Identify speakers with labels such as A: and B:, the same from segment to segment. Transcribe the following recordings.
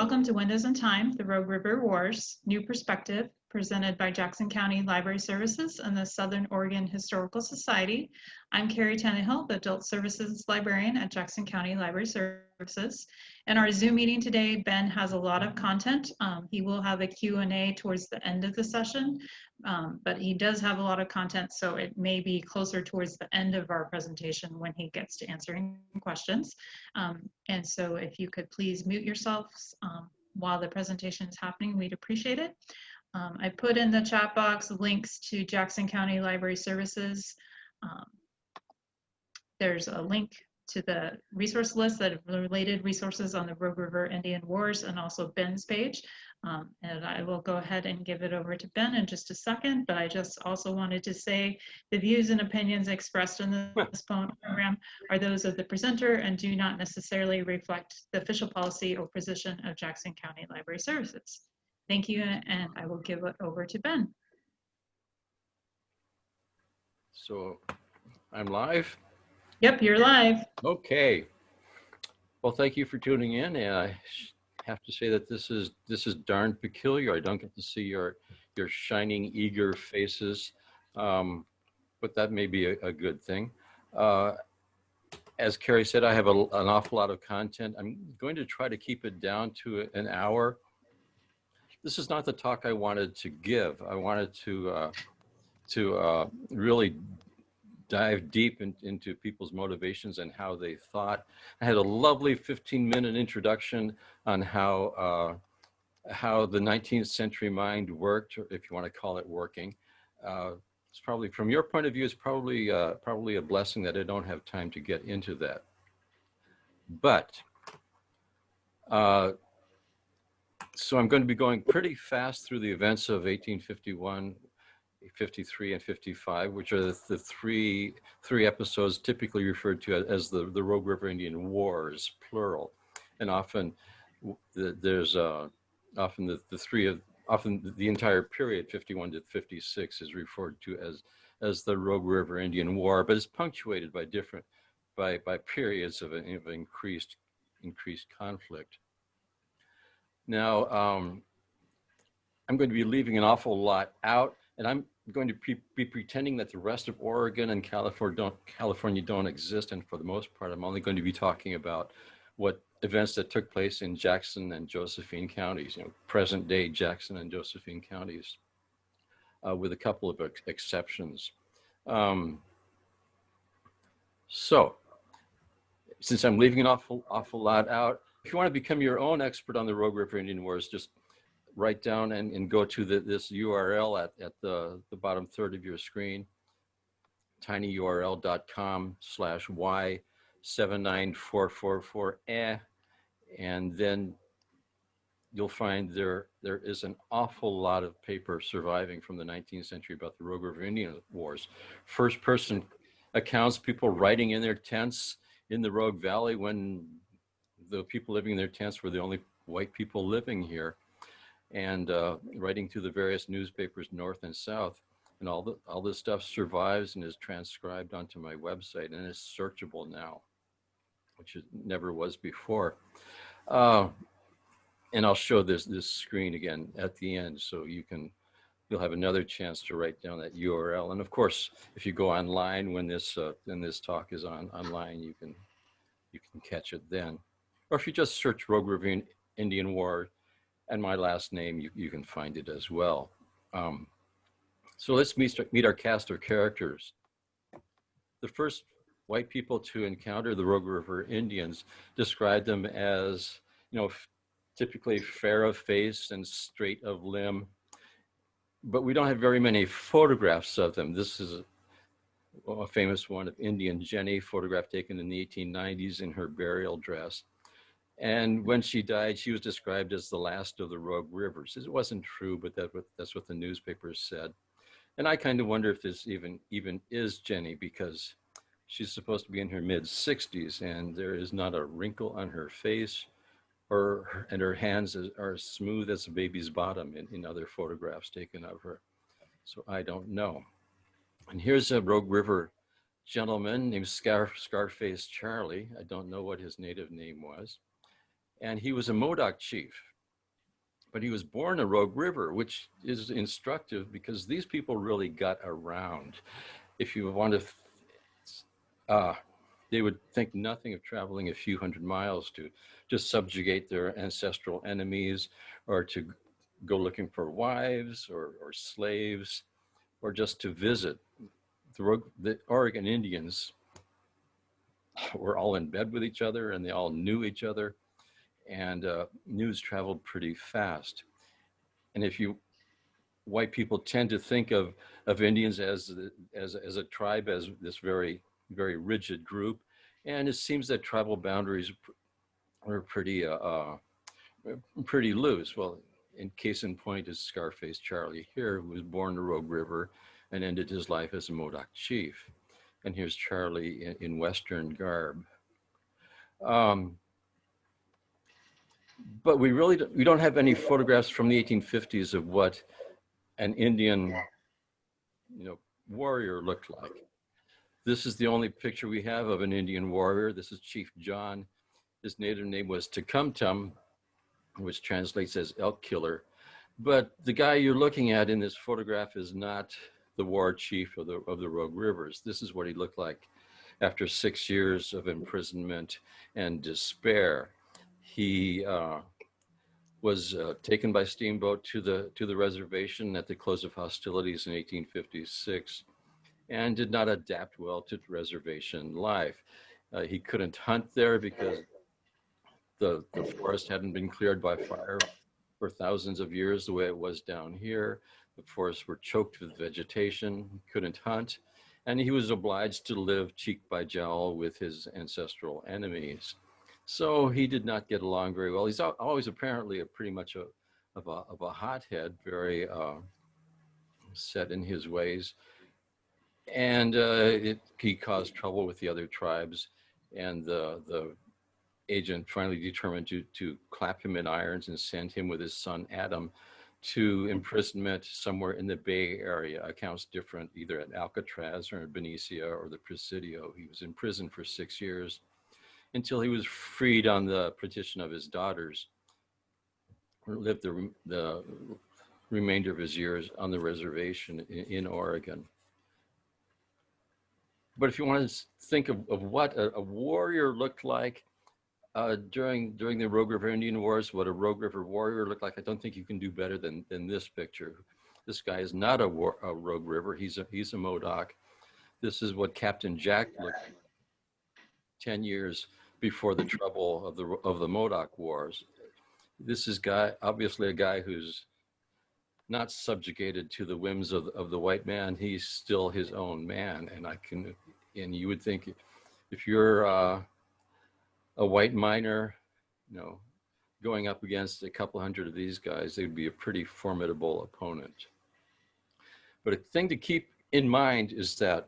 A: Welcome to Windows in Time, the Rogue River Wars, New Perspective, presented by Jackson County Library Services and the Southern Oregon Historical Society. I'm Carrie Tannehill, the Adult Services Librarian at Jackson County Library Services. In our Zoom meeting today, Ben has a lot of content. He will have a Q&A towards the end of the session, but he does have a lot of content, so it may be closer towards the end of our presentation when he gets to answering questions. And so if you could please mute yourselves while the presentation is happening, we'd appreciate it. I put in the chat box links to Jackson County Library Services. There's a link to the resource list that related resources on the Rogue River Indian Wars and also Ben's page. And I will go ahead and give it over to Ben in just a second, but I just also wanted to say the views and opinions expressed in this program are those of the presenter and do not necessarily reflect the official policy or position of Jackson County Library Services. Thank you, and I will give it over to Ben.
B: So I'm live?
A: Yep, you're live.
B: Okay. Well, thank you for tuning in. And I have to say that this is darn peculiar. I don't get to see your shining, eager faces, but that may be a good thing. As Carrie said, I have an awful lot of content. I'm going to try to keep it down to an hour. This is not the talk I wanted to give. I wanted to really dive deep into people's motivations and how they thought. I had a lovely 15-minute introduction on how the 19th century mind worked, or if you want to call it working. It's probably, from your point of view, it's probably a blessing that I don't have time to get into that. But so I'm going to be going pretty fast through the events of 1851, 53, and 55, which are the three episodes typically referred to as the Rogue River Indian Wars, plural. And often there's often the entire period, 51 to 56, is referred to as the Rogue River Indian War, but it's punctuated by periods of increased conflict. Now, I'm going to be leaving an awful lot out, and I'm going to be pretending that the rest of Oregon and California don't exist, and for the most part, I'm only going to be talking about what events that took place in Jackson and Josephine counties, present-day Jackson and Josephine counties, with a couple of exceptions. So, since I'm leaving an awful lot out, if you want to become your own expert on the Rogue River Indian Wars, just write down and go to this URL at the bottom third of your screen, tinyurl.com/y79444, and then you'll find there is an awful lot of paper surviving from the 19th century about the Rogue River Indian Wars. First person accounts, people writing in their tents in the Rogue Valley when the people living in their tents were the only white people living here, and writing through the various newspapers north and south, and all this stuff survives and is transcribed onto my website, and is searchable now, which it never was before. And I'll show this screen again at the end, so you'll have another chance to write down that URL. And of course, if you go online when this talk is online, you can catch it then. Or if you just search Rogue River Indian War and my last name, you can find it as well. So let's meet our cast of characters. The first white people to encounter the Rogue River Indians described them as, typically fair of face and straight of limb, but we don't have very many photographs of them. This is a famous one of Indian Jenny, photograph taken in the 1890s in her burial dress. And when she died, she was described as the last of the Rogue Rivers. It wasn't true, but that's what the newspapers said. And I kind of wonder if this even is Jenny, because she's supposed to be in her mid-60s, and there is not a wrinkle on her face, and her hands are smooth as a baby's bottom in other photographs taken of her. So I don't know. And here's a Rogue River gentleman named Scarface Charlie. I don't know what his native name was. And he was a Modoc chief. but he was born in Rogue River, which is instructive because these people really got around. If you want to, they would think nothing of traveling a few hundred miles to just subjugate their ancestral enemies, or to go looking for wives or slaves, or just to visit. The Oregon Indians were all in bed with each other, and they all knew each other, and news traveled pretty fast. And if you white people tend to think of Indians as a tribe, as this very rigid group, and it seems that tribal boundaries were pretty loose. Well, in case in point is Scarface Charlie here, who was born in the Rogue River and ended his life as a Modoc chief. And here's Charlie in Western garb. But we don't have any photographs from the 1850s of what an Indian, warrior looked like. This is the only picture we have of an Indian warrior. This is Chief John. His native name was Tecumtum, which translates as elk killer. But the guy you're looking at in this photograph is not the war chief of the Rogue Rivers. This is what he looked like after 6 years of imprisonment and despair. He was taken by steamboat to the reservation at the close of hostilities in 1856, and did not adapt well to reservation life. He couldn't hunt there because the forest hadn't been cleared by fire for thousands of years the way it was down here. The forests were choked with vegetation, couldn't hunt, and he was obliged to live cheek by jowl with his ancestral enemies. So he did not get along very well. He's always apparently pretty much of a hothead, very set in his ways. And he caused trouble with the other tribes, and the agent finally determined to clap him in irons and send him with his son Adam to imprisonment somewhere in the Bay Area. Accounts different, either at Alcatraz or in Benicia or the Presidio. He was in prison for 6 years until he was freed on the petition of his daughters. Lived the remainder of his years on the reservation in Oregon. But if you want to think of what a warrior looked like during the Rogue River Indian Wars, what a Rogue River warrior looked like, I don't think you can do better than this picture. This guy is not a Rogue River. He's a Modoc. This is what Captain Jack looked like 10 years before the trouble of the Modoc Wars. This is obviously a guy who's not subjugated to the whims of the white man. He's still his own man, and you would think if you're a white miner, going up against a couple hundred of these guys, they'd be a pretty formidable opponent. But a thing to keep in mind is that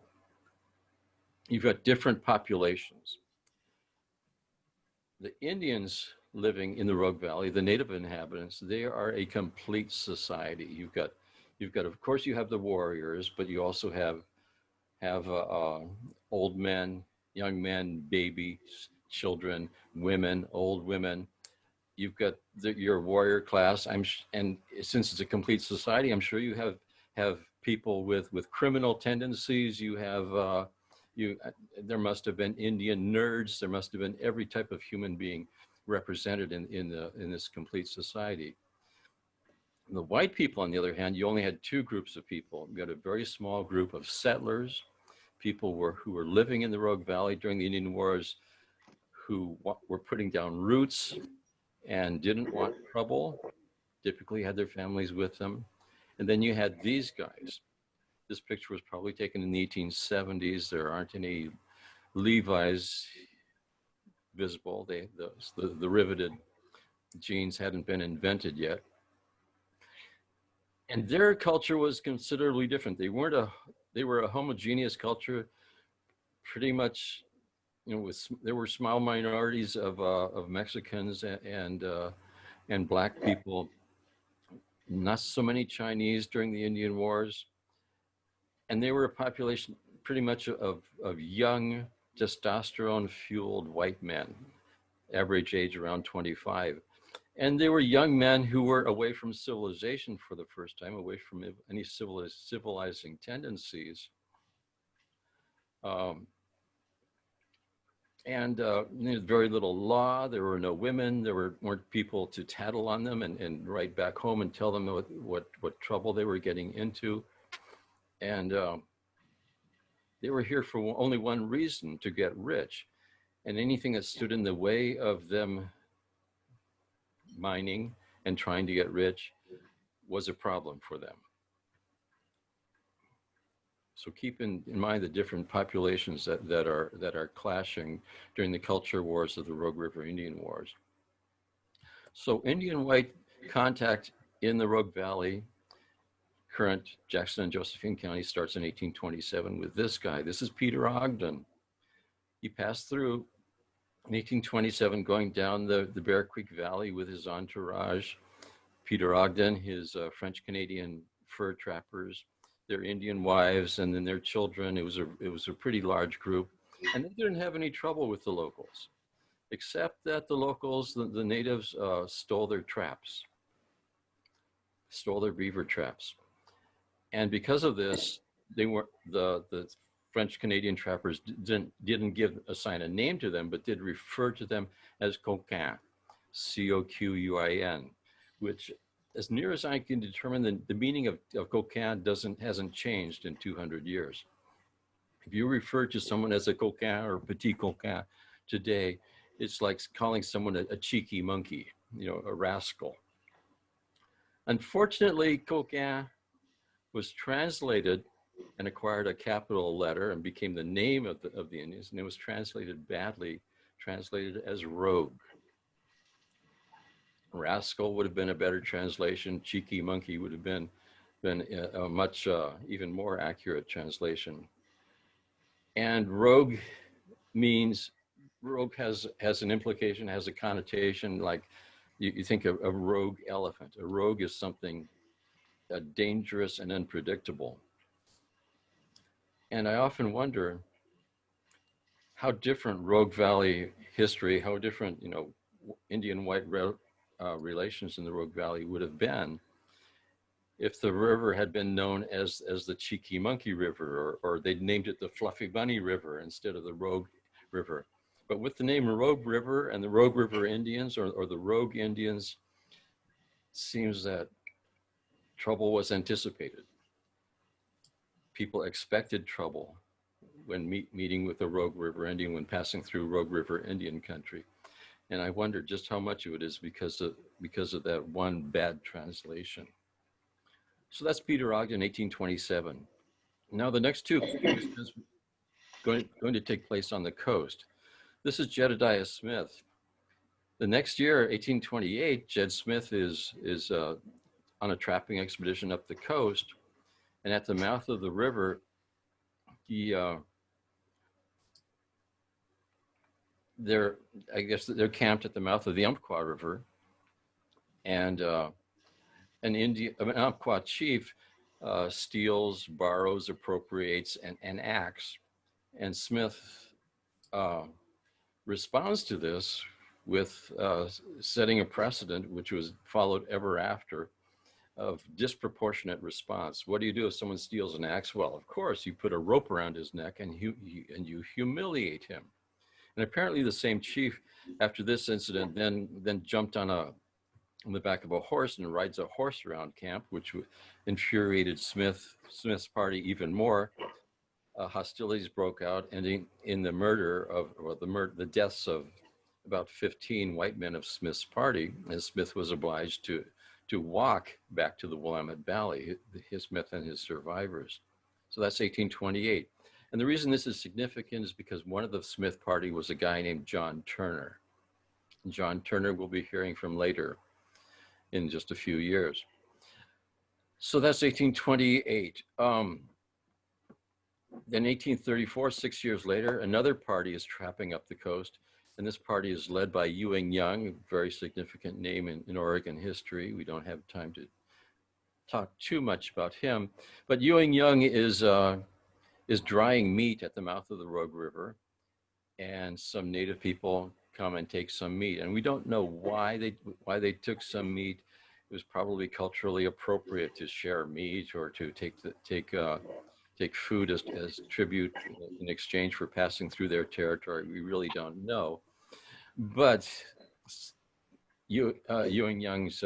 B: you've got different populations. The Indians living in the Rogue Valley, the native inhabitants, they are a complete society. You've got, of course, you have the warriors, but you also have old men, young men, babies, children, women, old women. You've got your warrior class. And since it's a complete society, I'm sure you have people with criminal tendencies. You have there must have been Indian nerds. There must have been every type of human being represented in this complete society. The white people, on the other hand, you only had two groups of people. You had a very small group of settlers, people who were living in the Rogue Valley during the Indian Wars, who were putting down roots and didn't want trouble, typically had their families with them. And then you had these guys. This picture was probably taken in the 1870s. There aren't any Levi's visible. The riveted jeans hadn't been invented yet. And their culture was considerably different. They were a homogeneous culture, pretty much, there were small minorities of Mexicans and black people, not so many Chinese during the Indian Wars. And they were a population pretty much of young, testosterone-fueled white men, average age around 25. And they were young men who were away from civilization for the first time, away from any civilizing tendencies. Um, and there was very little law. There were no women. Weren't people to tattle on them and write back home and tell them what trouble they were getting into. And they were here for only one reason: to get rich. And anything that stood in the way of them mining and trying to get rich was a problem for them. So keep in mind the different populations that are clashing during the culture wars of the Rogue River Indian Wars. So Indian white contact in the Rogue Valley, current Jackson and Josephine County, starts in 1827 with this guy. This is Peter Ogden. He passed through in 1827 going down the Bear Creek Valley with his entourage. Peter Ogden, his French-Canadian fur trappers, their Indian wives, and then their children. It was a pretty large group, and they didn't have any trouble with the locals, except that the locals, the natives, stole their traps, stole their beaver traps, and because of this, they were the French-Canadian trappers didn't assign a name to them, but did refer to them as coquin, C-O-Q-U-I-N, which, as near as I can determine, the meaning of coquin hasn't changed in 200 years. If you refer to someone as a coquin or petit coquin today, it's like calling someone a cheeky monkey, a rascal. Unfortunately, coquin was translated and acquired a capital letter and became the name of the Indians, and it was translated badly, translated as rogue. Rascal would have been a better translation. Cheeky monkey would have been a much even more accurate translation. And rogue has an implication, has a connotation, like you think of a rogue elephant. A rogue is something dangerous and unpredictable. And I often wonder how different Rogue Valley history, how different, Indian white relations in the Rogue Valley would have been if the river had been known as the Cheeky Monkey River, or they'd named it the Fluffy Bunny River instead of the Rogue River. But with the name Rogue River and the Rogue River Indians, or the Rogue Indians, seems that trouble was anticipated. People expected trouble when meeting with the Rogue River Indian, when passing through Rogue River Indian country. And I wonder just how much of it is because of that one bad translation. So that's Peter Ogden, 1827. Now the next two is going to take place on the coast. This is Jedediah Smith. The next year, 1828, Jed Smith is on a trapping expedition up the coast, and at the mouth of the river, they're camped at the mouth of the Umpqua River, and an Umpqua chief steals, borrows, appropriates an axe, and Smith responds to this with setting a precedent, which was followed ever after, of disproportionate response. What do you do if someone steals an axe? Well, of course, you put a rope around his neck and you humiliate him. And apparently the same chief, after this incident, then jumped on the back of a horse and rides a horse around camp, which infuriated Smith's party even more. Hostilities broke out, ending in the the deaths of about 15 white men of Smith's party, and Smith was obliged to walk back to the Willamette Valley, Smith and his survivors. So that's 1828. And the reason this is significant is because one of the Smith party was a guy named John Turner. And John Turner we'll be hearing from later in just a few years. So that's 1828. Then 1834, 6 years later, another party is trapping up the coast. And this party is led by Ewing Young, a very significant name in Oregon history. We don't have time to talk too much about him. But Ewing Young is drying meat at the mouth of the Rogue River. And some native people come and take some meat. And we don't know why they took some meat. It was probably culturally appropriate to share meat or to take food as tribute in exchange for passing through their territory. We really don't know. But Ewing Young's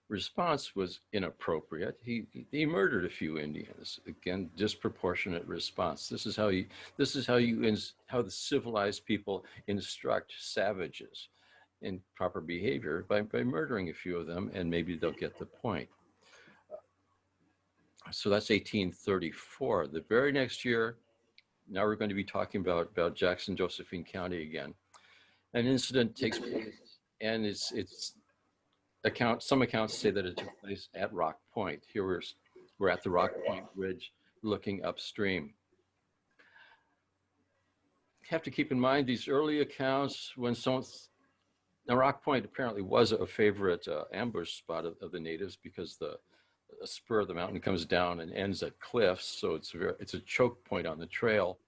B: response was inappropriate. He murdered a few Indians. Again, disproportionate response. This is how the civilized people instruct savages in proper behavior, by murdering a few of them, and maybe they'll get the point. So that's 1834. The very next year, now we're going to be talking about Jackson, Josephine County again. An incident takes place, and some accounts say that it took place at Rock Point. Here we're at the Rock Point Bridge looking upstream. You have to keep in mind these early accounts now Rock Point apparently was a favorite ambush spot of the natives, because the spur of the mountain comes down and ends at cliffs, so it's a choke point on the trail.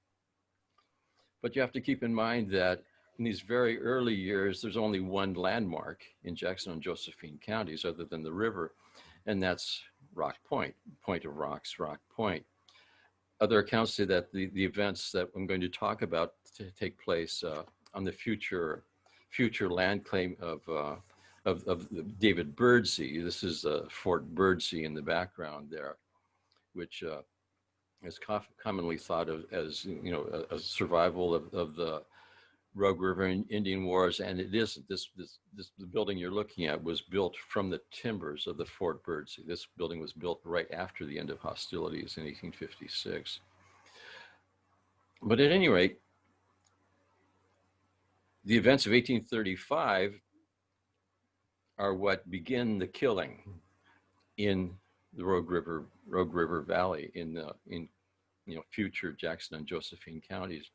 B: But you have to keep in mind that in these very early years, there's only one landmark in Jackson and Josephine counties other than the river, and that's Rock Point, Point of Rocks, Rock Point. Other accounts say that the events that I'm going to talk about take place on the future land claim of David Birdsey. This is Fort Birdsey in the background there, which is commonly thought of as a survival of the Rogue River Indian Wars, and it is the building you're looking at was built from the timbers of the Fort Birdsey. This building was built right after the end of hostilities in 1856. But at any rate, the events of 1835 are what begin the killing in the Rogue River Valley in future Jackson and Josephine counties.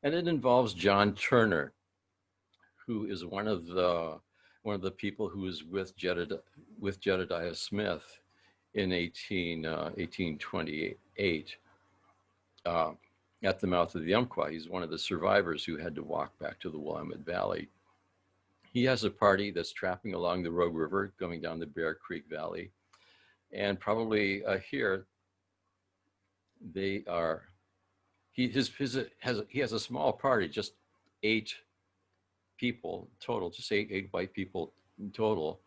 B: And it involves John Turner, who is one of the people who was with Jedediah Smith in 1828 at the mouth of the Umpqua. He's one of the survivors who had to walk back to the Willamette Valley. He has a party that's trapping along the Rogue River, going down the Bear Creek Valley, and probably here they are. He has a small party, just 8 people total, just eight white people in total,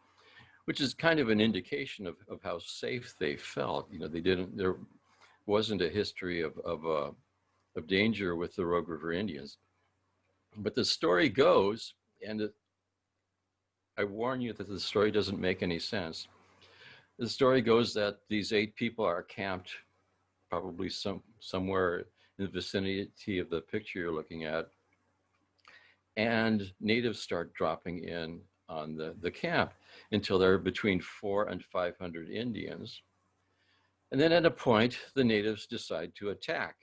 B: which is kind of an indication of how safe they felt. There wasn't a history of danger with the Rogue River Indians. But the story goes, and I warn you that the story doesn't make any sense. The story goes that these 8 people are camped probably somewhere in the vicinity of the picture you're looking at, and natives start dropping in on the camp until there are between 400 and 500 Indians. And then at a point, the natives decide to attack.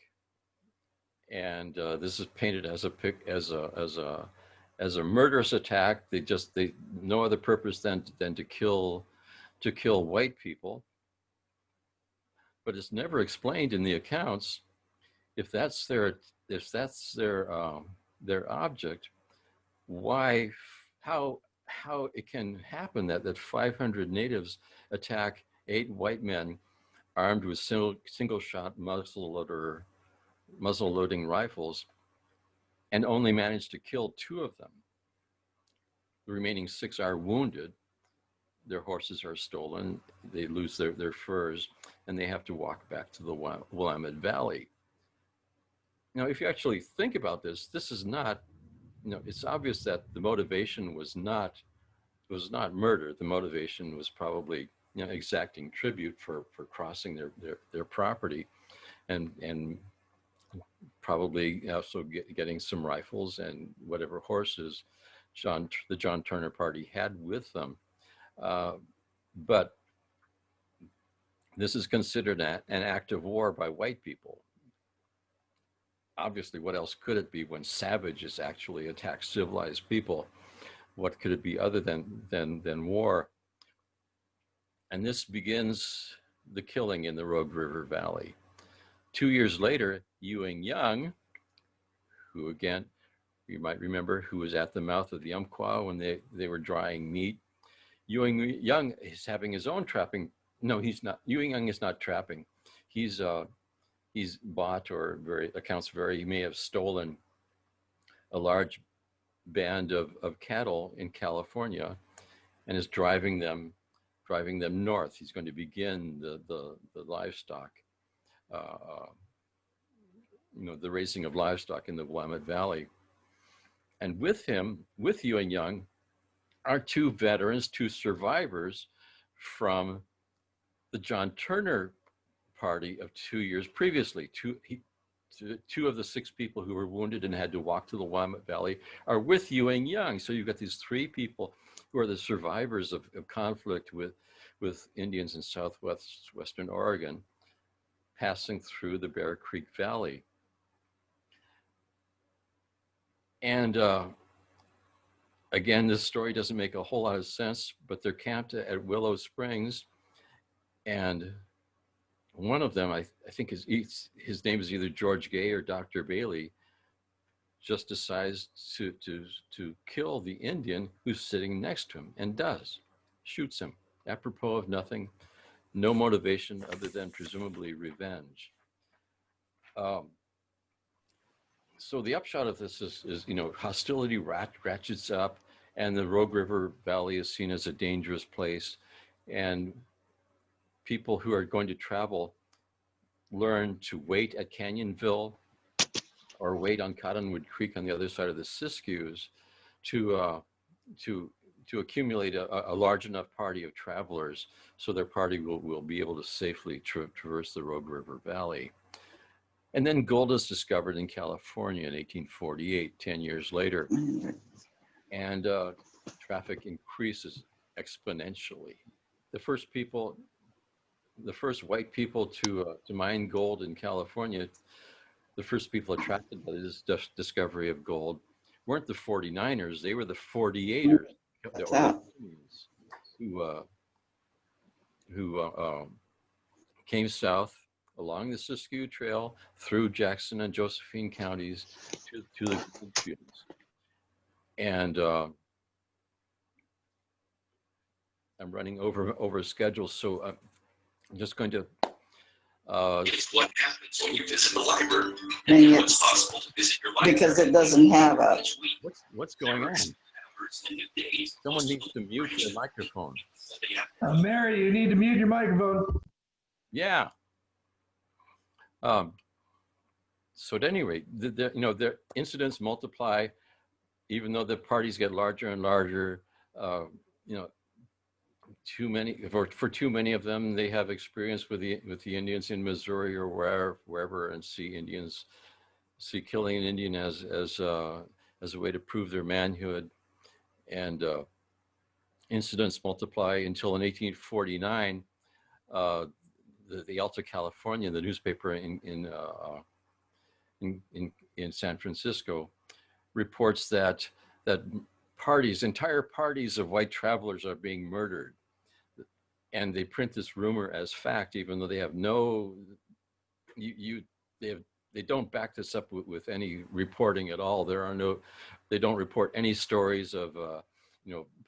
B: And this is painted as a murderous attack. They no other purpose than to kill white people. But it's never explained in the accounts if that's their object, how it can happen that 500 natives attack 8 white men armed with single shot muzzle loading rifles, and only manage to kill 2 of them. The remaining 6 are wounded. Their horses are stolen. They lose their furs, and they have to walk back to the Willamette Valley. Now, if you actually think about this is not, it's obvious that the motivation was not murder. The motivation was probably exacting tribute for crossing their property, and probably also getting some rifles and whatever horses the John Turner party had with them. But this is considered an act of war by white people. Obviously, what else could it be when savages actually attack civilized people? What could it be other than war? And this begins the killing in the Rogue River Valley. 2 years later, Ewing Young, who again you might remember, who was at the mouth of the Umpqua when they were drying meat. Ewing Young is having his own trapping. No, he's not. Ewing Young is not trapping. He's bought, or he may have stolen a large band of cattle in California and is driving them north. He's going to begin the livestock, the raising of livestock in the Willamette Valley. And with him, with Ewing Young, are two veterans, two survivors from the John Turner party of 2 years previously. Two of the 6 people who were wounded and had to walk to the Willamette Valley are with Ewing Young. So you've got these 3 people who are the survivors of conflict with Indians in southwestern Oregon, passing through the Bear Creek Valley. And again, this story doesn't make a whole lot of sense, but they're camped at Willow Springs, and one of them, I think his name is either George Gay or Dr. Bailey, just decides to kill the Indian who's sitting next to him, and does. Shoots him, apropos of nothing, no motivation other than presumably revenge. So the upshot of this is hostility ratchets up, and the Rogue River Valley is seen as a dangerous place, and people who are going to travel learn to wait at Canyonville or wait on Cottonwood Creek on the other side of the Siskiyous to accumulate a large enough party of travelers so their party will be able to safely traverse the Rogue River Valley. And then gold is discovered in California in 1848, 10 years later, and traffic increases exponentially. The first white people to mine gold in California, the first people attracted by this discovery of gold weren't the 49ers, they were the 48ers, the Oregonians, who came south along the Siskiyou Trail through Jackson and Josephine counties to the gold fields. And I'm running over schedule, so I'm just going to.
C: It's what happens when you visit the library, and what's possible to visit your library. Because it doesn't have a.
B: What's going on? Someone needs to mute the microphone.
D: Mary, you need to mute your microphone.
B: Yeah. So at any rate, the incidents multiply, even though the parties get larger and larger. Too many for too many of them, they have experience with the Indians in Missouri or wherever, and see killing an Indian as a way to prove their manhood, and incidents multiply until in 1849, the Alta California, the newspaper in San Francisco, reports that entire parties of white travelers are being murdered. And they print this rumor as fact, even though they have they don't back this up with any reporting at all. They don't report any stories of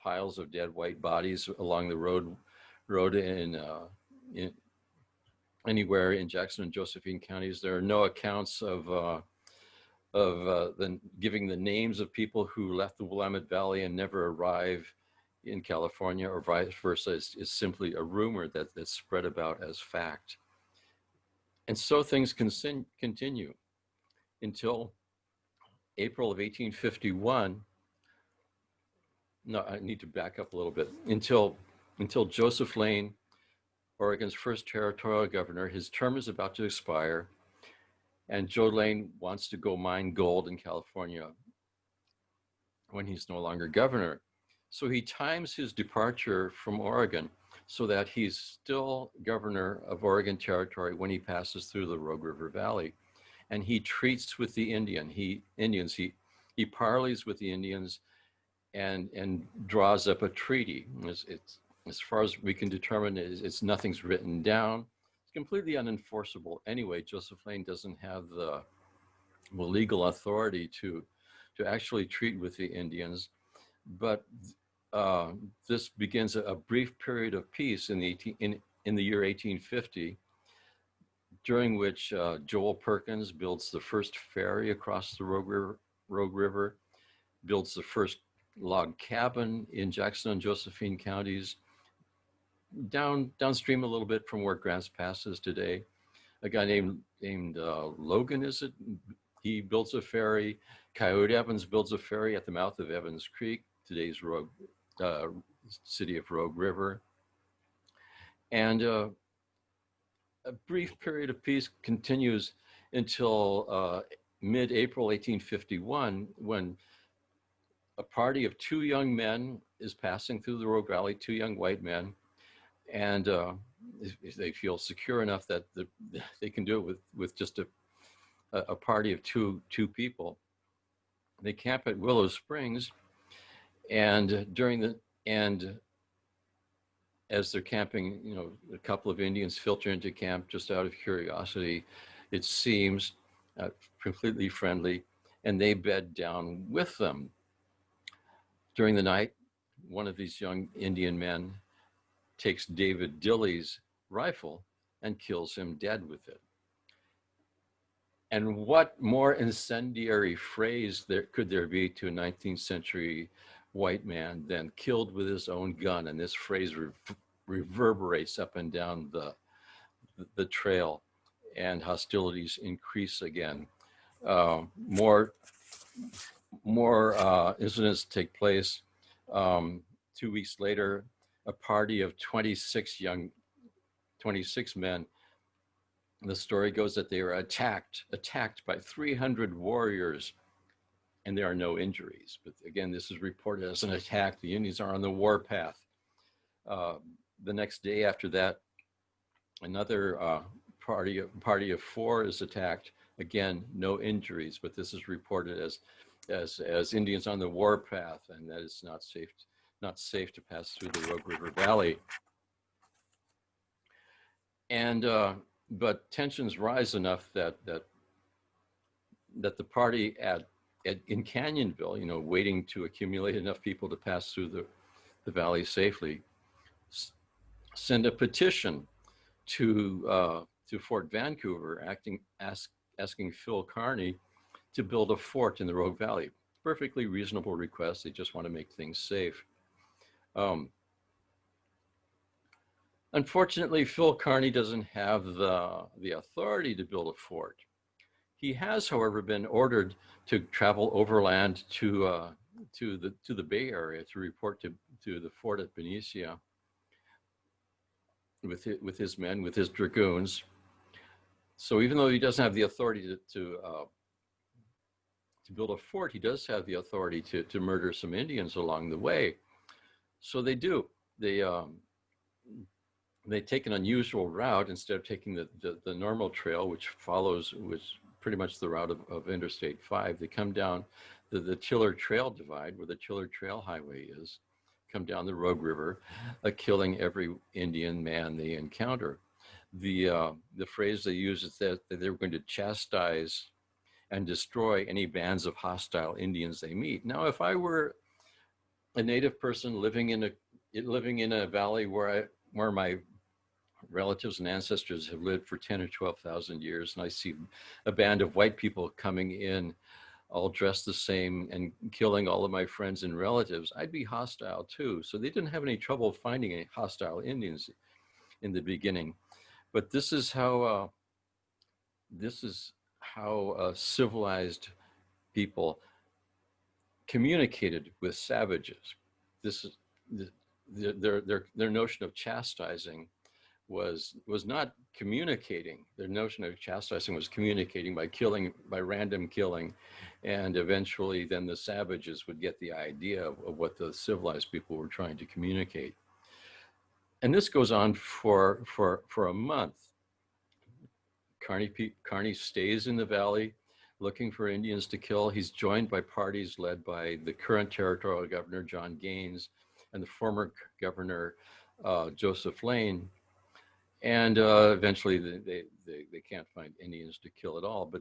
B: piles of dead white bodies along the road in anywhere in Jackson and Josephine counties. There are no accounts of giving the names of people who left the Willamette Valley and never arrive in California, or vice versa. Is simply a rumor that's spread about as fact. And so things continue until April of 1851. No, I need to back up a little bit. Until Joseph Lane, Oregon's first territorial governor, his term is about to expire, and Joe Lane wants to go mine gold in California when he's no longer governor. So he times his departure from Oregon so that he's still governor of Oregon Territory when he passes through the Rogue River Valley. And he treats with the Indians. He parleys with the Indians and draws up a treaty. It's as far as we can determine, nothing's written down. It's completely unenforceable anyway. Joseph Lane doesn't have the legal authority to to actually treat with the Indians. But this begins a brief period of peace in the year 1850, during which Joel Perkins builds the first ferry across the Rogue River, builds the first log cabin in Jackson and Josephine counties, downstream a little bit from where Grants Pass is today. A guy named Logan, is it? He builds a ferry. Coyote Evans builds a ferry at the mouth of Evans Creek, today's city of Rogue River. And a brief period of peace continues until mid-April 1851, when a party of two young men is passing through the Rogue Valley, two young white men, and they feel secure enough that they can do it with just a party of two people. They camp at Willow Springs, and as they're camping, a couple of Indians filter into camp just out of curiosity, it seems, completely friendly, and they bed down with them. During the night, one of these young Indian men takes David Dilley's rifle and kills him dead with it. And what more incendiary phrase could there be to a 19th century white man than killed with his own gun? And this phrase reverberates up and down the trail, and hostilities increase again. More incidents take place. 2 weeks later, a party of 26 men. The story goes that they were attacked by 300 warriors, and there are no injuries. But again, this is reported as an attack. The Indians are on the warpath. The next day after that, another party of 4 is attacked. Again, no injuries, but this is reported as Indians on the warpath, and that it's not safe to pass through the Rogue River Valley. And but tensions rise enough that the party in Canyonville, waiting to accumulate enough people to pass through the valley safely, send a petition to Fort Vancouver, asking Phil Kearny to build a fort in the Rogue Valley. Perfectly reasonable request. They just want to make things safe. Unfortunately, Phil Kearny doesn't have the authority to build a fort. He has, however, been ordered to travel overland to the Bay Area to report to the fort at Benicia with his men, with his dragoons. So even though he doesn't have the authority to build a fort, he does have the authority to murder some Indians along the way. So they do. They take an unusual route. Instead of taking the normal trail, which pretty much the route of Interstate 5, they come down the Chiller Trail Divide, where the Chiller Trail Highway is, come down the Rogue River, killing every Indian man they encounter. The phrase they use is that they were going to chastise and destroy any bands of hostile Indians they meet. Now, if I were a native person living in a valley where my relatives and ancestors have lived for 10 or 12,000 years, and I see a band of white people coming in, all dressed the same and killing all of my friends and relatives, I'd be hostile too. So they didn't have any trouble finding any hostile Indians in the beginning. But this is how civilized people communicated with savages. This is their notion of chastising was not communicating. Their notion of chastising was communicating by random killing, and eventually then the savages would get the idea of what the civilized people were trying to communicate. And this goes on for a month. Kearny stays in the valley looking for Indians to kill. He's joined by parties led by the current territorial governor, John Gaines, and the former governor, Joseph Lane. And eventually they can't find Indians to kill at all. But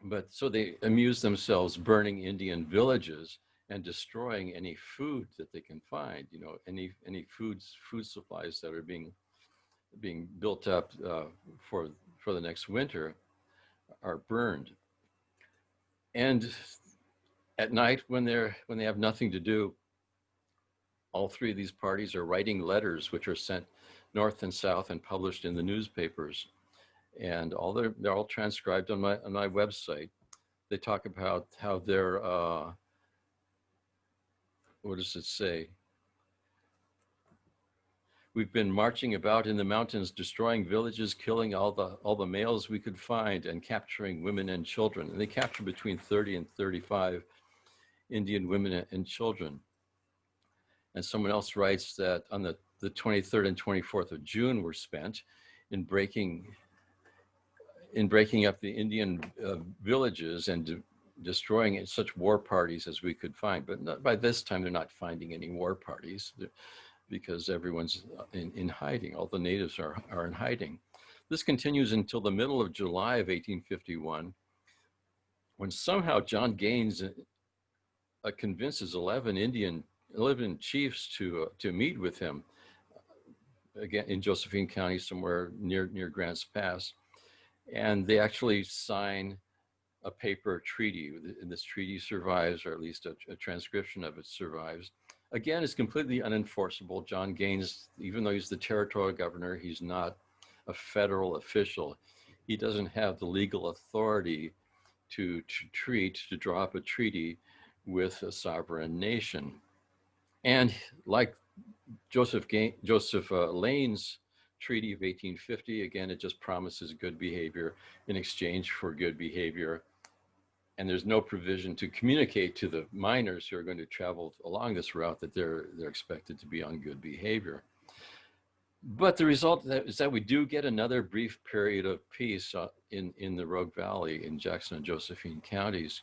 B: But so they amuse themselves burning Indian villages and destroying any food that they can find. You know, any food supplies that are being built up for the next winter are burned. And at night, when they have nothing to do, all three of these parties are writing letters which are sent north and south and published in the newspapers. And they're all transcribed on my website. They talk about how they're what does it say? We've been marching about in the mountains, destroying villages, killing all the males we could find, and capturing women and children. And they capture between 30 and 35 Indian women and children. And someone else writes that on the 23rd and 24th of June were spent in breaking up the Indian villages and destroying such war parties as we could find. But by this time, they're not finding any war parties because everyone's in hiding. All the natives are in hiding. This continues until the middle of July of 1851, when somehow John Gaines convinces 11 chiefs to meet with him, again in Josephine County, somewhere near Grants Pass. And they actually sign a paper treaty. And this treaty survives, or at least a transcription of it survives. Again, it's completely unenforceable. John Gaines, even though he's the territorial governor, he's not a federal official. He doesn't have the legal authority to draw up a treaty with a sovereign nation. And like Joseph Lane's Treaty of 1850, again, it just promises good behavior in exchange for good behavior. And there's no provision to communicate to the miners who are going to travel along this route that they're expected to be on good behavior. But the result is that we do get another brief period of peace in the Rogue Valley in Jackson and Josephine counties,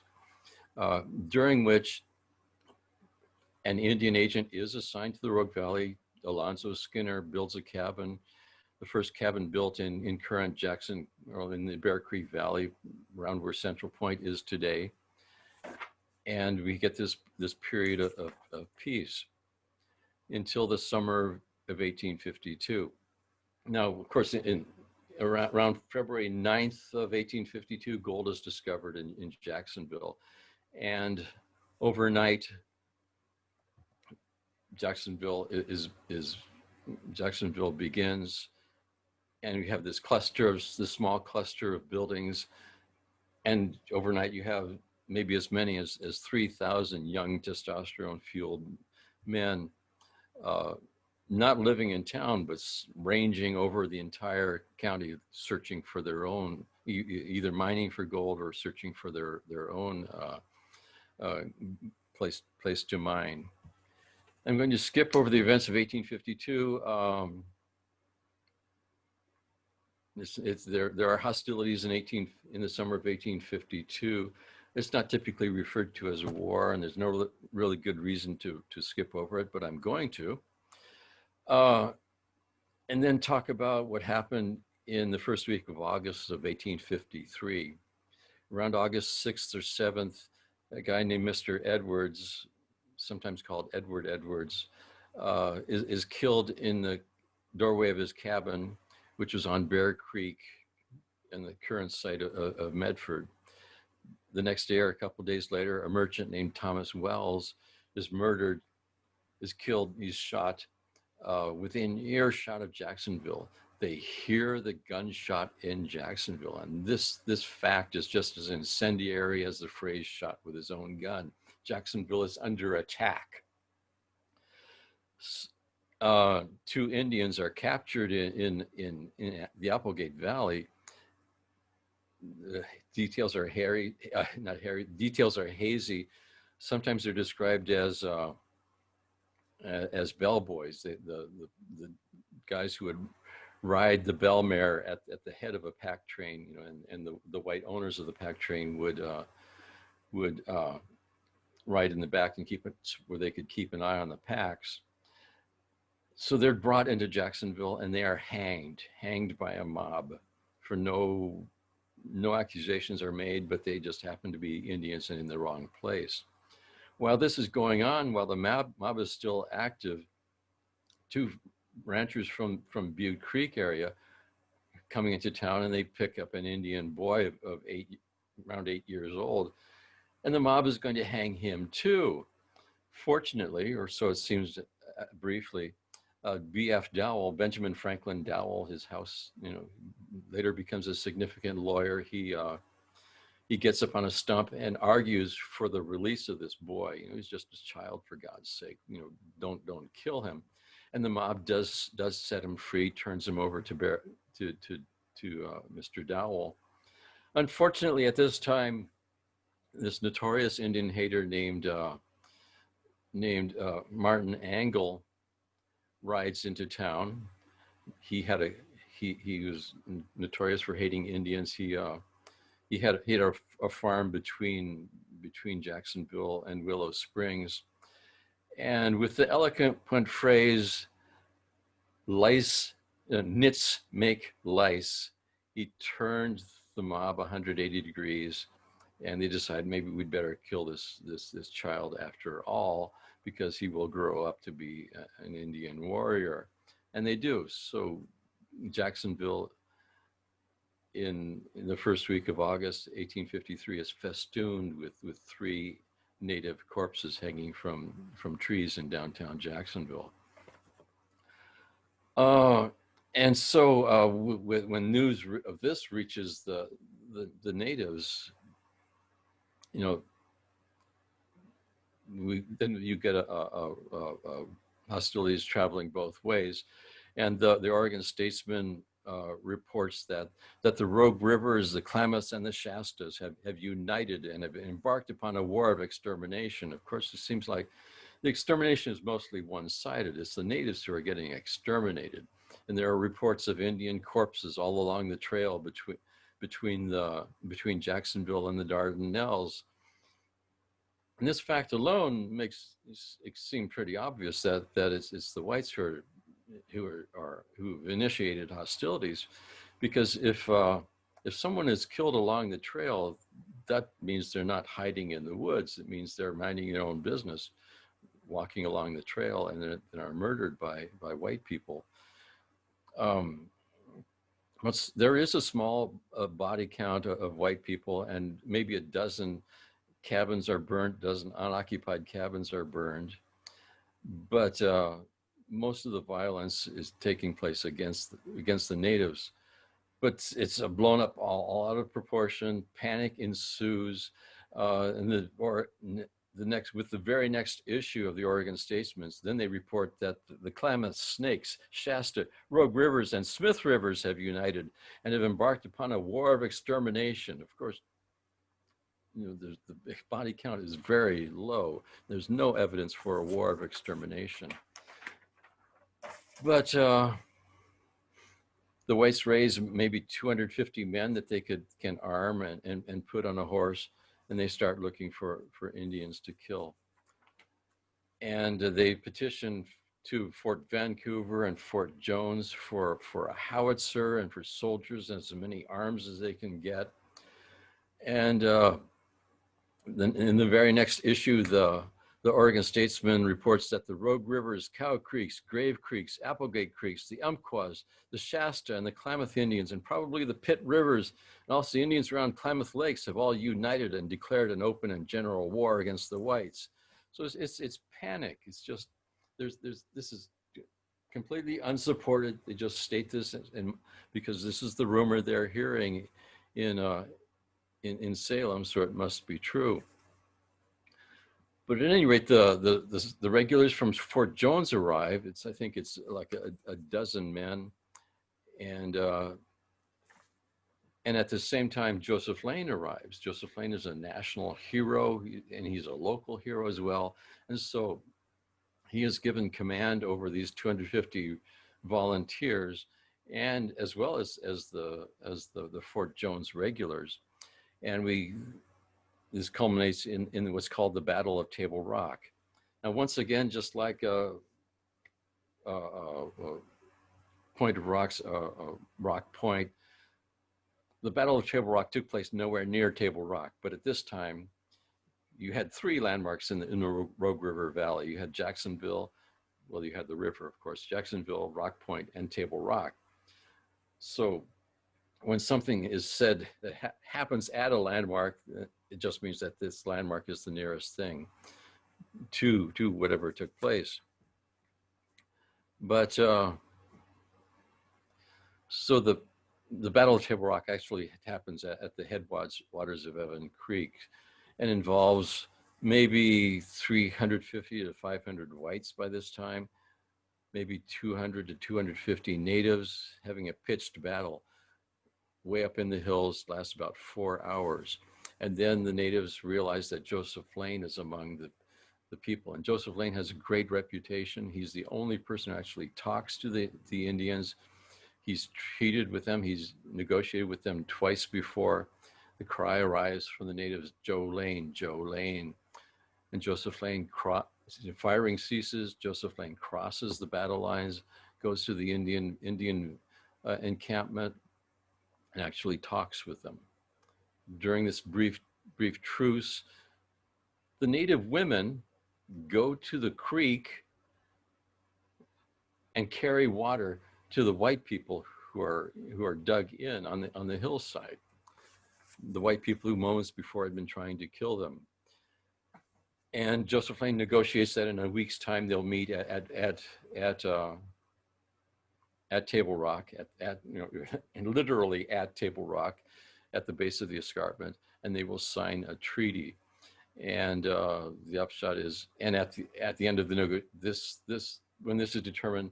B: during which an Indian agent is assigned to the Rogue Valley. Alonzo Skinner builds a cabin, the first cabin built in current Jackson, or in the Bear Creek Valley, around where Central Point is today. And we get this period of peace until the summer of 1852. Now, of course, around February 9th of 1852, gold is discovered in Jacksonville. And overnight, Jacksonville begins, and we have this small cluster of buildings, and overnight you have maybe as many as 3,000 young testosterone-fueled men, not living in town, but ranging over the entire county, searching for their own, either mining for gold or searching for their own place to mine. I'm going to skip over the events of 1852. There are hostilities in the summer of 1852. It's not typically referred to as a war, and there's no really good reason to skip over it, but I'm going to. And then talk about what happened in the first week of August of 1853. Around August 6th or 7th, a guy named Mr. Edwards, sometimes called Edward Edwards, is killed in the doorway of his cabin, which was on Bear Creek in the current site of Medford. The next day, or a couple of days later, a merchant named Thomas Wells is murdered, is killed, he's shot within earshot of Jacksonville. They hear the gunshot in Jacksonville, and this fact is just as incendiary as the phrase "shot with his own gun." Jacksonville is under attack. 2 Indians are captured in the Applegate Valley. The details are details are hazy. Sometimes they're described as bellboys, the guys who would ride the bell mare at the head of a pack train, you know, and the white owners of the pack train would ride in the back and keep it where they could keep an eye on the packs. So they're brought into Jacksonville and they are hanged by a mob for no no accusations are made, but they just happen to be Indians and in the wrong place. While this is going on, while the mob is still active, two ranchers from Butte Creek area coming into town, and they pick up an Indian boy of around 8 years old, and the mob is going to hang him too. Fortunately, or so it seems briefly, B.F. Dowell, Benjamin Franklin Dowell, his house, later becomes a significant lawyer. He gets up on a stump and argues for the release of this boy. He's just a child, for God's sake. Don't kill him. And the mob does set him free, turns him over to Mr. Dowell. Unfortunately, at this time, this notorious Indian hater named Martin Angle rides into town. He was notorious for hating Indians. He had a farm between Jacksonville and Willow Springs, and with the eloquent phrase "lice nits make lice," he turned the mob 180 degrees, and they decide maybe we'd better kill this child after all, because he will grow up to be an Indian warrior. And they do. So Jacksonville in the first week of August 1853 is festooned with 3 native corpses hanging from trees in downtown Jacksonville. And so when news of this reaches the natives, then you get a hostilities traveling both ways. And the Oregon Statesman reports that the Rogue Rivers, the Klamaths, and the Shastas have united and have embarked upon a war of extermination. Of course, it seems like the extermination is mostly one-sided. It's the natives who are getting exterminated. And there are reports of Indian corpses all along the trail between Jacksonville and the Dardanelles. And this fact alone makes it seem pretty obvious that it's the whites who've initiated hostilities, because if someone is killed along the trail, that means they're not hiding in the woods. It means they're minding their own business, walking along the trail, and then are murdered by white people. There is a small body count of white people, and maybe a dozen cabins are burnt, dozen unoccupied cabins are burned, but most of the violence is taking place against the natives. But it's blown up all out of proportion. Panic ensues, and with the very next issue of the Oregon Statesman, then they report that the Klamath, Snakes, Shasta, Rogue Rivers, and Smith Rivers have united and have embarked upon a war of extermination. Of course, the body count is very low. There's no evidence for a war of extermination. But the whites raise maybe 250 men that they can arm and put on a horse, and they start looking for Indians to kill. And they petition to Fort Vancouver and Fort Jones for a howitzer and for soldiers and as many arms as they can get. And then in the very next issue, the Oregon Statesman reports that the Rogue Rivers, Cow Creeks, Grave Creeks, Applegate Creeks, the Umpquas, the Shasta, and the Klamath Indians, and probably the Pitt Rivers, and also the Indians around Klamath Lakes have all united and declared an open and general war against the whites. So it's panic. It's just this is completely unsupported. They just state this, and because this is the rumor they're hearing in Salem, so it must be true. But at any rate, the regulars from Fort Jones arrive. I think it's like a dozen men, and at the same time, Joseph Lane arrives. Joseph Lane is a national hero, and he's a local hero as well. And so he is given command over these 250 volunteers, and as well as the Fort Jones regulars. And this culminates in what's called the Battle of Table Rock. Now, once again, just like Point of Rock's Rock Point, the Battle of Table Rock took place nowhere near Table Rock, but at this time, you had 3 landmarks in the Rogue River Valley. You had Jacksonville, well, you had the river, of course, Jacksonville, Rock Point, and Table Rock. So when something is said that happens at a landmark, it just means that this landmark is the nearest thing to whatever took place. But so the Battle of Table Rock actually happens at the headwaters of Evan Creek, and involves maybe 350 to 500 whites by this time, maybe 200 to 250 natives having a pitched battle way up in the hills, lasts about 4 hours. And then the natives realize that Joseph Lane is among the people. And Joseph Lane has a great reputation. He's the only person who actually talks to the Indians. He's treated with them. He's negotiated with them twice before. The cry arrives from the natives, Joe Lane, Joe Lane. And Joseph Lane, firing ceases. Joseph Lane crosses the battle lines, goes to the Indian encampment, and actually talks with them. During this brief truce, the native women go to the creek and carry water to the white people who are dug in on the hillside. The white people who moments before had been trying to kill them. And Joseph Lane negotiates that in a week's time they'll meet at Table Rock, and literally at Table Rock, at the base of the escarpment, and they will sign a treaty. And the upshot is, and at the end of the when this is determined,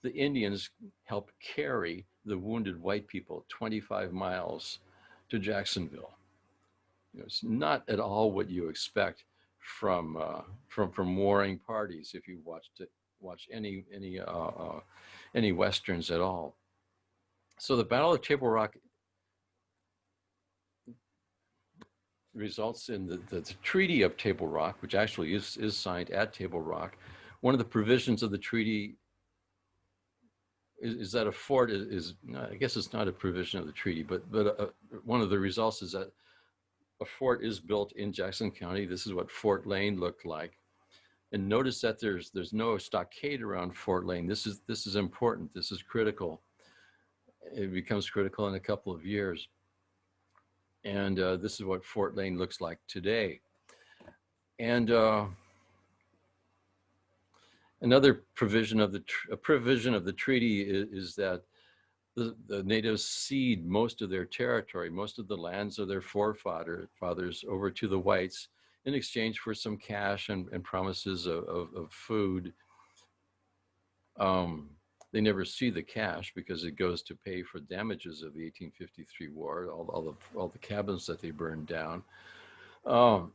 B: the Indians help carry the wounded white people 25 miles to Jacksonville. It's not at all what you expect from warring parties if you watch any westerns at all. So the Battle of Table Rock results in the Treaty of Table Rock, which actually is signed at Table Rock. One of the provisions of the treaty is that a fort is I guess it's not a provision of the treaty, but one of the results is that a fort is built in Jackson County. This is what Fort Lane looked like. And notice that there's no stockade around Fort Lane. This is important. This is critical. It becomes critical in a couple of years. And this is what Fort Lane looks like today. And another provision of the treaty is that the natives cede most of their territory, most of the lands of their forefathers over to the whites in exchange for some cash and promises of food. They never see the cash because it goes to pay for damages of the 1853 war, all the cabins that they burned down. And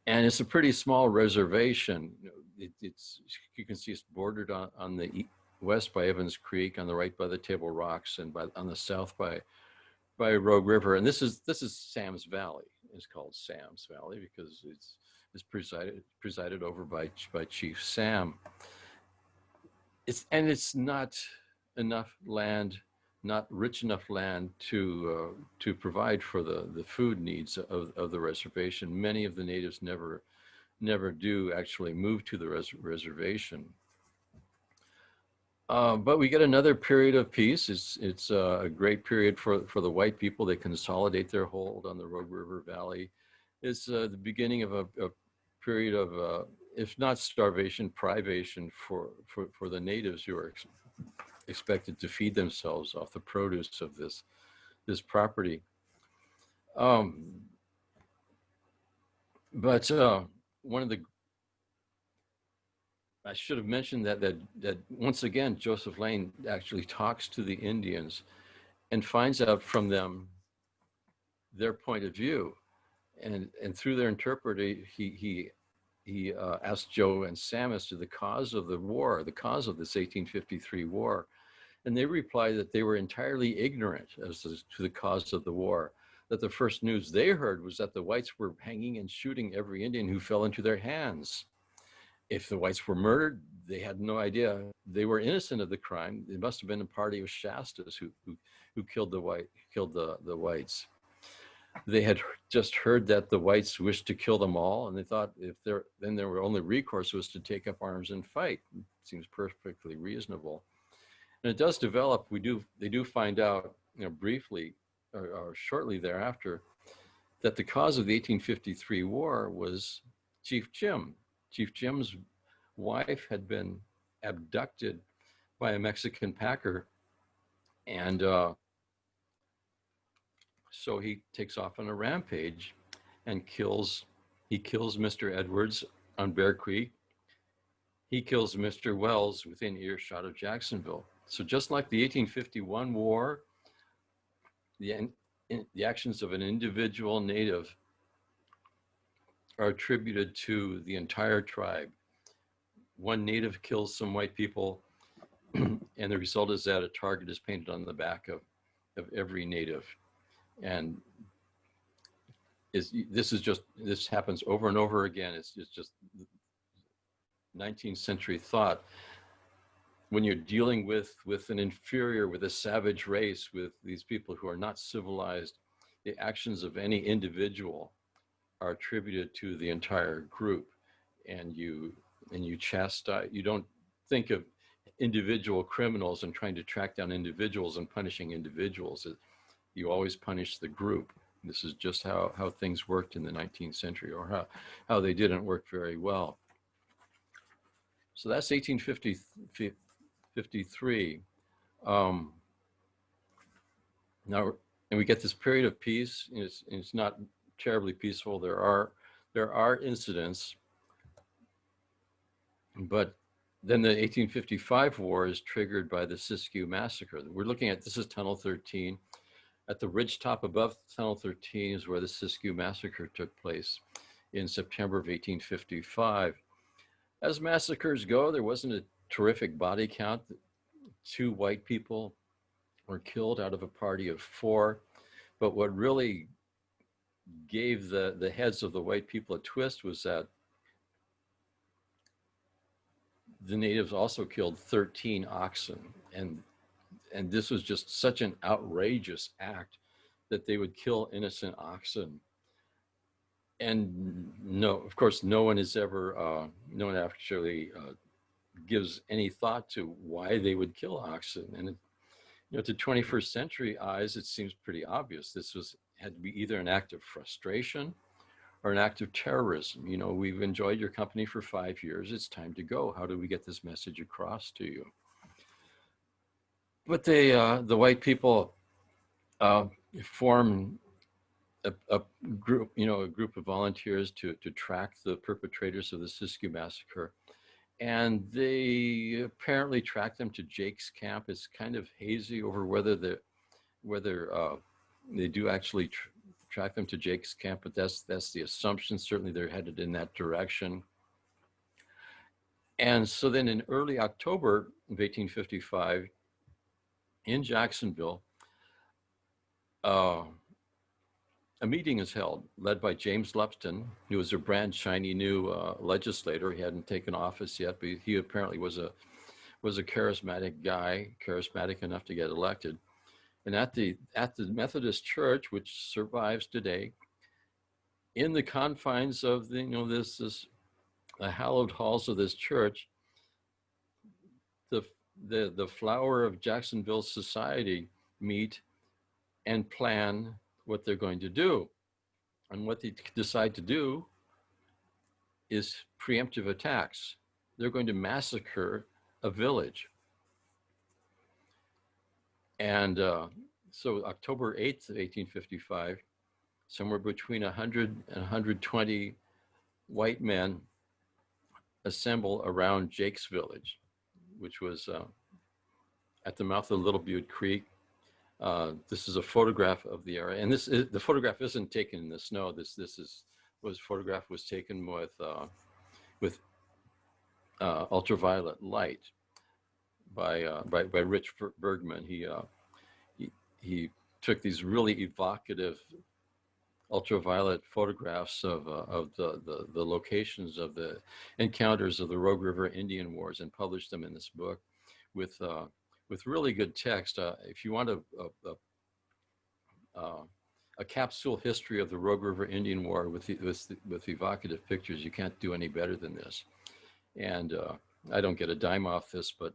B: it's a pretty small reservation. You can see it's bordered on the west by Evans Creek, on the right by the Table Rocks, and on the south by Rogue River. And this is Sam's Valley. It's called Sam's Valley because it's presided over by Chief Sam. It's not enough land, not rich enough land to provide for the food needs of the reservation. Many of the natives never do actually move to the reservation. But we get another period of peace. It's a great period for the white people. They consolidate their hold on the Rogue River Valley. It's the beginning of a period of, if not starvation, privation for the natives who are expected to feed themselves off the produce of this property. But one of the I should have mentioned that once again, Joseph Lane actually talks to the Indians and finds out from them their point of view. And through their interpreter, he asked Joe and Sam as to the cause of the war, the cause of this 1853 war. And they replied that they were entirely ignorant as to the cause of the war, that the first news they heard was that the whites were hanging and shooting every Indian who fell into their hands. If the whites were murdered, they had no idea. They were innocent of the crime. It must have been a party of Shastas who killed the whites. They had just heard that the whites wished to kill them all, and they thought then their only recourse was to take up arms and fight. It seems perfectly reasonable. And it does develop. They do find out, briefly or shortly thereafter, that the cause of the 1853 war was Chief Jim. Chief Jim's wife had been abducted by a Mexican packer, and so he takes off on a rampage and kills Mr. Edwards on Bear Creek. He kills Mr. Wells within earshot of Jacksonville. So just like the 1851 war, the actions of an individual native are attributed to the entire tribe. One native kills some white people, and the result is that a target is painted on the back of every native. And this happens over and over again. It's just 19th century thought. When you're dealing with an inferior, with a savage race, with these people who are not civilized, the actions of any individual are attributed to the entire group, and you chastise. You don't think of individual criminals and trying to track down individuals and punishing individuals. You always punish the group. This is just how things worked in the 19th century, or how they didn't work very well. So that's 1853. Now, and we get this period of peace. It's not terribly peaceful. There are incidents, but then the 1855 war is triggered by the Siskiyou massacre. We're looking at, this is Tunnel 13. At the ridge top above Tunnel 13 is where the Siskiyou massacre took place in September of 1855. As massacres go, there wasn't a terrific body count. 2 white people were killed out of a party of 4. But what really gave the heads of the white people a twist was that the natives also killed 13 oxen. And this was just such an outrageous act that they would kill innocent oxen. And no, of course, no one actually gives any thought to why they would kill oxen. And to 21st century eyes, it seems pretty obvious. This had to be either an act of frustration or an act of terrorism. We've enjoyed your company for 5 years. It's time to go. How do we get this message across to you? But the white people form a group, a group of volunteers to track the perpetrators of the Siskiyou massacre, and they apparently track them to Jake's camp. It's kind of hazy over whether they do actually track them to Jake's camp, but that's the assumption. Certainly, they're headed in that direction. And so then, in early October of 1855. In Jacksonville, a meeting is held, led by James Lepton, who was a brand shiny new legislator. He hadn't taken office yet, but he apparently was a charismatic guy, charismatic enough to get elected. And at the Methodist Church, which survives today, in the confines of the hallowed halls of this church, the flower of Jacksonville society meet and plan what they're going to do. And what they decide to do is preemptive attacks. They're going to massacre a village. And so October 8th, 1855, somewhere between 100 and 120 white men assemble around Jake's village, which was at the mouth of Little Butte Creek. This is a photograph of the area, and the photograph isn't taken in the snow. This photograph was taken with ultraviolet light by Rich Bergman. He took these really evocative ultraviolet photographs of the locations of the encounters of the Rogue River Indian Wars and published them in this book with really good text. If you want a capsule history of the Rogue River Indian War with evocative pictures, you can't do any better than this. And I don't get a dime off this, but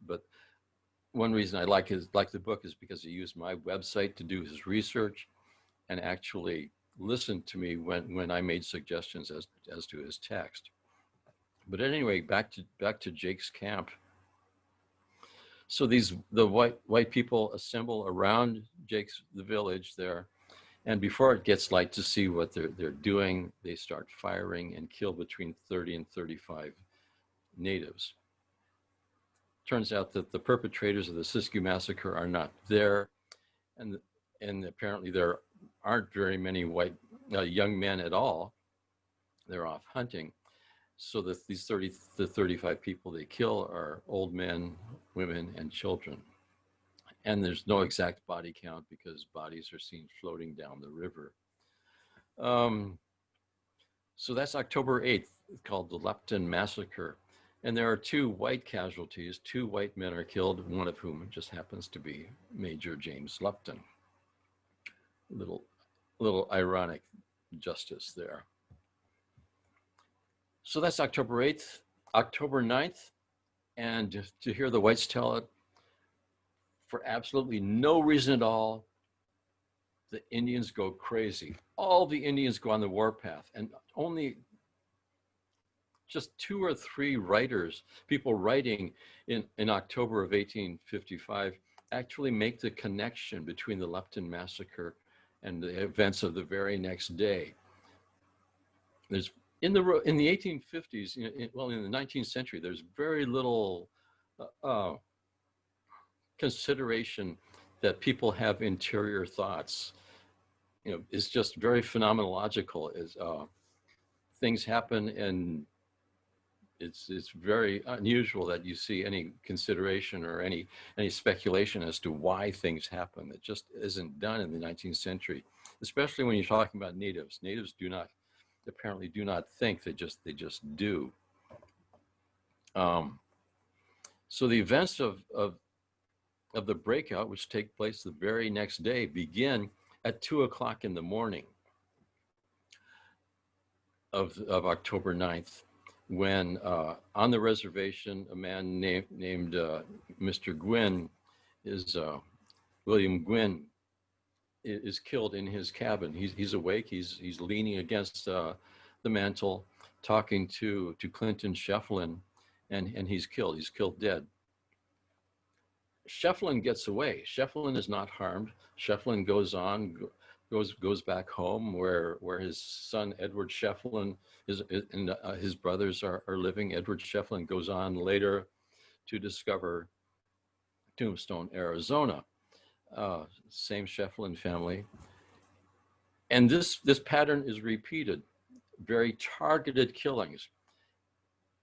B: one reason I like the book is because he used my website to do his research and actually listened to me when I made suggestions as to his text. But anyway, back to Jake's camp. So the white people assemble around the village there, and before it gets light to see what they're doing, they start firing and kill between 30 and 35 natives. Turns out that the perpetrators of the Siskiyou massacre are not there, and apparently there aren't very many white young men at all. They're off hunting. So that these 30 to 35 people they kill are old men, women, and children. And there's no exact body count because bodies are seen floating down the river. So that's October 8th, called the Lupton Massacre. And there are 2 white casualties. 2 white men are killed, one of whom just happens to be Major James Lupton. Little ironic justice there. So that's October 8th. October 9th, and to hear the whites tell it, for absolutely no reason at all, the Indians go crazy. All the Indians go on the warpath, and only just 2 or 3 people writing in October of 1855 actually make the connection between the Lupton Massacre and the events of the very next day. There's in the 1850s, in the 19th century, there's very little consideration that people have interior thoughts. It's just very phenomenological. As things happen, and it's very unusual that you see any consideration or any speculation as to why things happen. It just isn't done in the 19th century, especially when you're talking about natives. Natives apparently do not think, they just do. So the events of the breakout, which take place the very next day, begin at 2 o'clock in the morning of October 9th, when on the reservation, a man named Mr. Gwynn, William Gwynn, is killed in his cabin. He's awake. He's leaning against the mantle, talking to Clinton Shefflin, and he's killed. He's killed dead. Shefflin gets away. Shefflin is not harmed. Shefflin goes back home where his son Edward Shefflin and his brothers are living. Edward Shefflin goes on later to discover Tombstone, Arizona. Same Shefflin family. And this pattern is repeated, very targeted killings.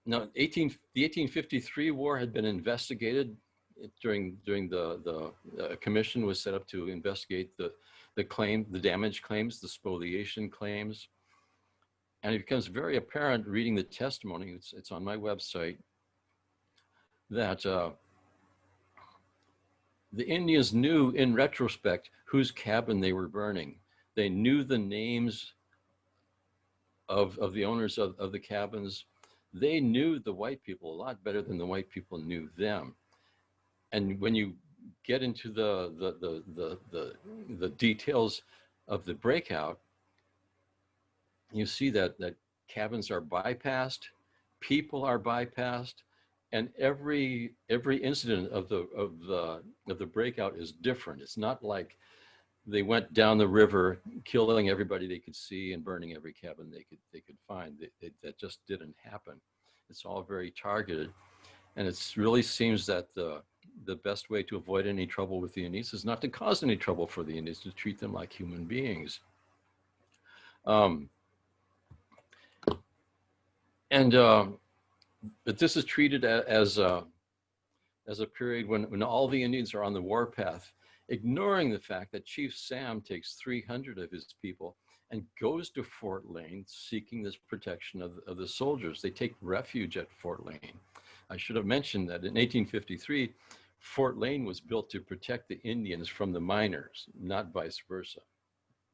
B: Now, the 1853 war had been investigated during the commission was set up to investigate the damage claims, the spoliation claims. And it becomes very apparent reading the testimony, it's on my website, that the Indians knew in retrospect whose cabin they were burning. They knew the names of the owners of the cabins. They knew the white people a lot better than the white people knew them. And when you get into the details of the breakout, you see that cabins are bypassed, people are bypassed, and every incident of the breakout is different. It's not like they went down the river, killing everybody they could see and burning every cabin they could find. That just didn't happen. It's all very targeted, and it really seems that the best way to avoid any trouble with the Indians is not to cause any trouble for the Indians, to treat them like human beings. But this is treated as a period when all the Indians are on the warpath, ignoring the fact that Chief Sam takes 300 of his people and goes to Fort Lane seeking this protection of the soldiers. They take refuge at Fort Lane. I should have mentioned that in 1853, Fort Lane was built to protect the Indians from the miners, not vice versa.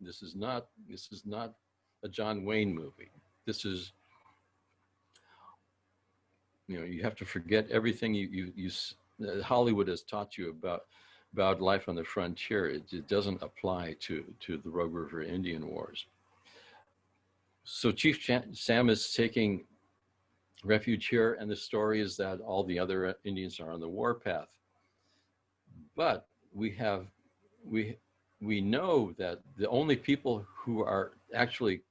B: This is not a John Wayne movie. This is, you have to forget everything Hollywood has taught you about life on the frontier. It doesn't apply to the Rogue River Indian Wars. So Chief Sam is taking refuge here, and the story is that all the other Indians are on the warpath. But we know that the only people who are actually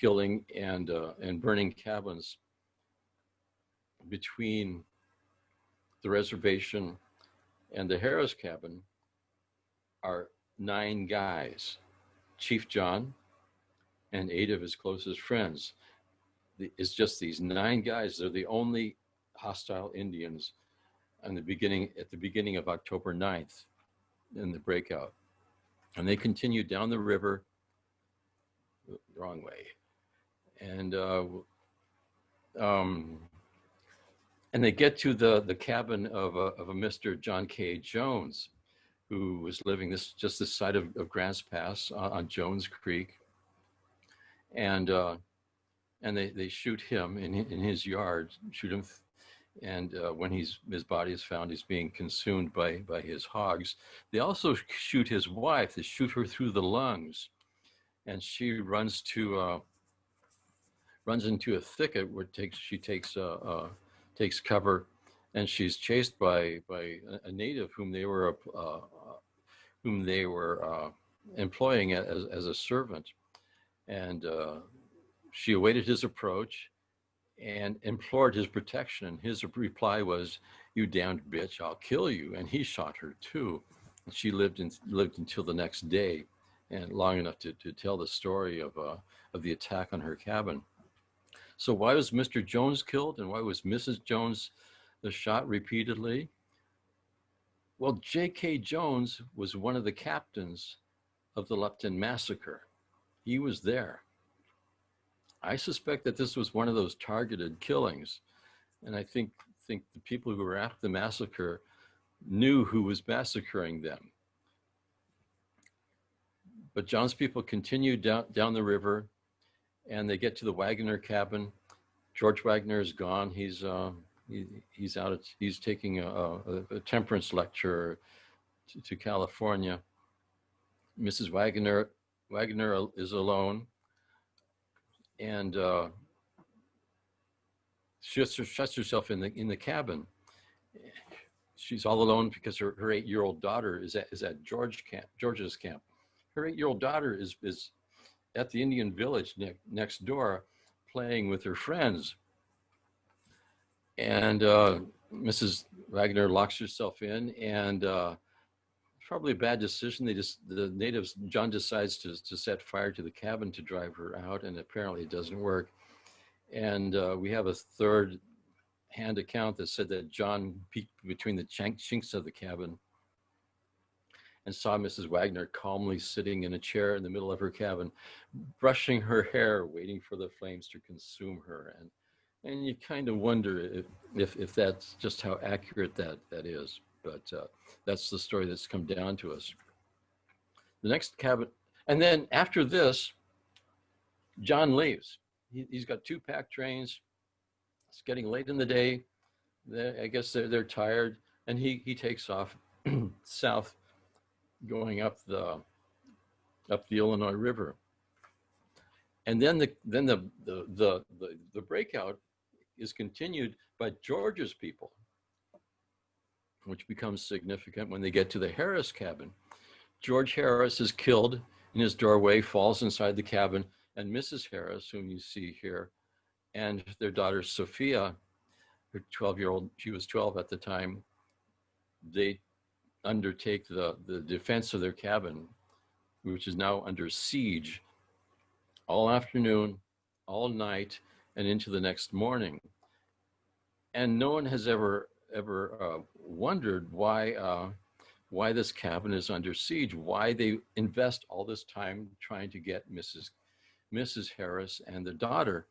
B: killing and burning cabins between the reservation and the Harris cabin are 9 guys: Chief John and 8 of his closest friends. It's just these 9 guys. They're the only hostile Indians at the beginning of October 9th in the breakout. And they continue down the river the wrong way. And they get to the cabin of a Mr. John K. Jones, who was living just this side of Grants Pass on Jones Creek. And they shoot him in his yard, shoot him. And when his body is found, he's being consumed by his hogs. They also shoot his wife. They shoot her through the lungs, and she runs into a thicket where she takes cover, and she's chased by a native whom they were employing as a servant, and she awaited his approach and implored his protection. And his reply was, "You damned bitch, I'll kill you." And he shot her too. And she lived until the next day, and long enough to tell the story of the attack on her cabin. So why was Mr. Jones killed, and why was Mrs. Jones shot repeatedly? Well, J.K. Jones was one of the captains of the Lupton massacre. He was there. I suspect that this was one of those targeted killings, and I think the people who were at the massacre knew who was massacring them. But John's people continue down the river, and they get to the Wagner cabin. George Wagner is gone. He's out. He's taking a temperance lecture to California. Mrs. Wagner is alone, and she shuts herself in the cabin. She's all alone because her 8-year-old daughter is at George's camp. Her 8-year-old daughter is at the Indian village next door, playing with her friends. And Mrs. Wagner locks herself in, and probably a bad decision. John decides to set fire to the cabin to drive her out, and apparently it doesn't work. And we have a third-hand account that said that John peeked between the chinks of the cabin and saw Mrs. Wagner calmly sitting in a chair in the middle of her cabin, brushing her hair, waiting for the flames to consume her. And you kind of wonder if that's just how accurate that is. But that's the story that's come down to us. The next cabin, and then after this, John leaves. He's got 2 pack trains. It's getting late in the day. I guess they're tired, and he takes off south, going up the Illinois River. And then the breakout is continued by George's people, which becomes significant when they get to the Harris cabin. George Harris is killed in his doorway, falls inside the cabin, and Mrs. Harris, whom you see here, and their daughter Sophia, her 12-year-old, she was 12 at the time, they undertake the defense of their cabin, which is now under siege, all afternoon, all night, and into the next morning. And no one has ever wondered why why this cabin is under siege, why they invest all this time trying to get Mrs. Harris and the daughter.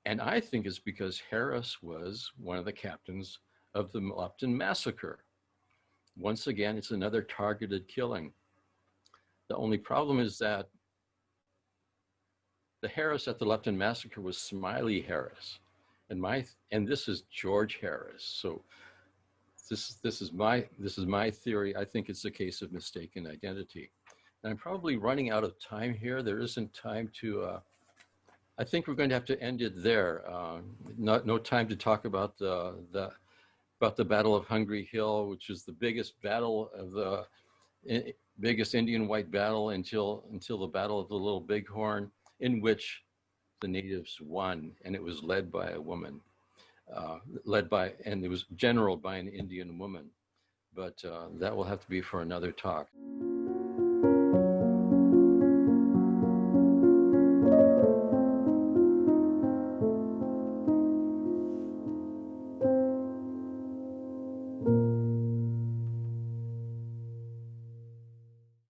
B: And I think it's because Harris was one of the captains of the Lupton massacre. Once again, it's another targeted killing. The only problem is that the Harris at the Lupton massacre was Smiley Harris, and this is George Harris. So this is my theory. I think it's a case of mistaken identity. And I'm probably running out of time here. There isn't time to. I think we're going to have to end it there. No time to talk about the Battle of Hungry Hill, which is the biggest battle of the biggest Indian white battle until the Battle of the Little Bighorn, in which the natives won, and it was led by a woman, and it was generaled by an Indian woman. But that will have to be for another talk.